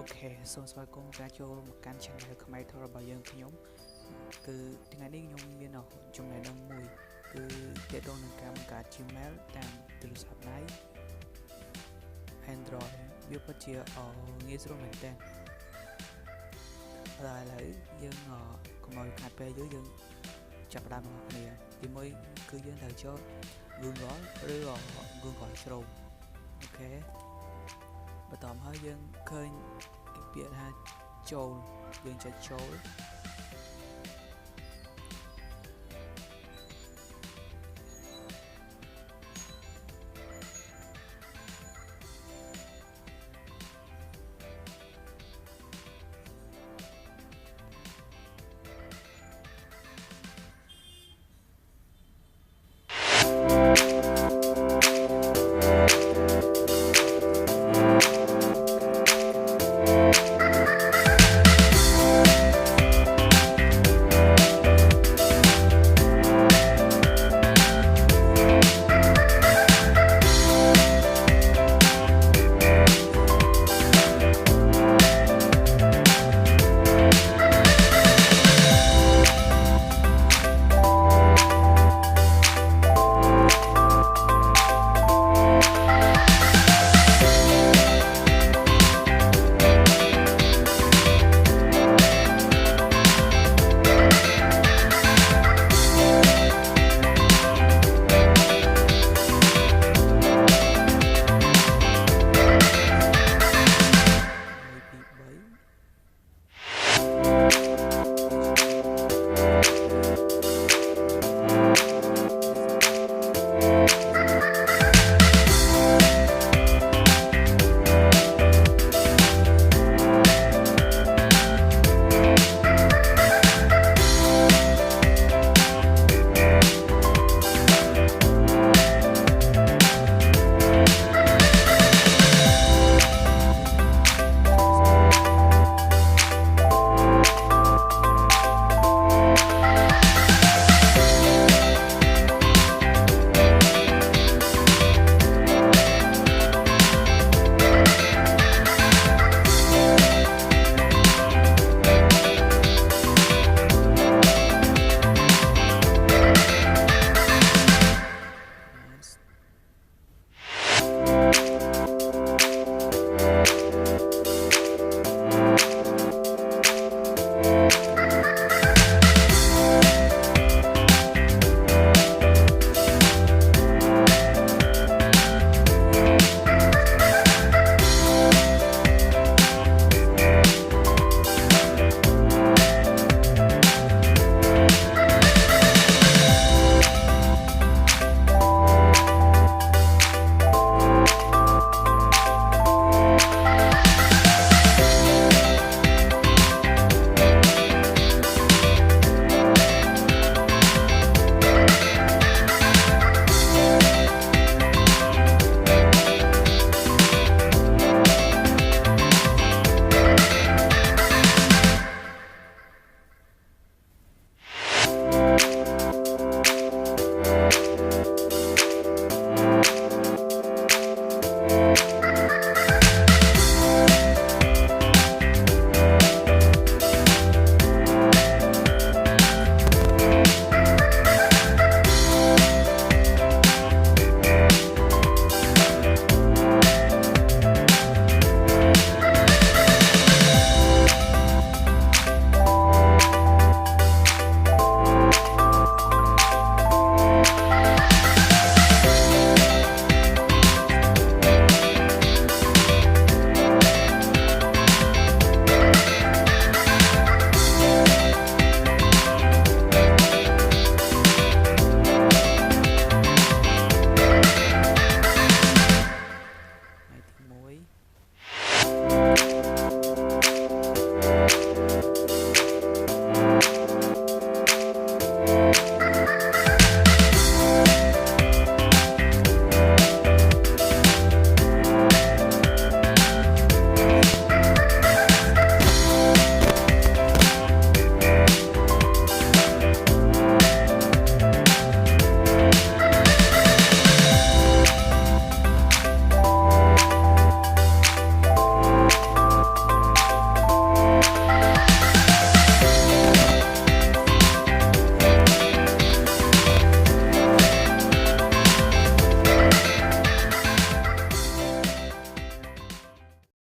Okay, so I go back to my channel Khmer Thor about young Pyong. Cứ tiếng Anh đi nhung miền nào trong này đông mùi cứ để đôn cam cả Gmail đang từ sắp này Android biết bắt chia ở nghĩa số mình tên rồi lấy dân còn mọi HP dưới dân chập đam ngọc nè thì mới cứ dân thời cho gương gói rồi gương gọi sầu ok và tóm hơi dân khơi cái biệt ha trâu dân cho trâu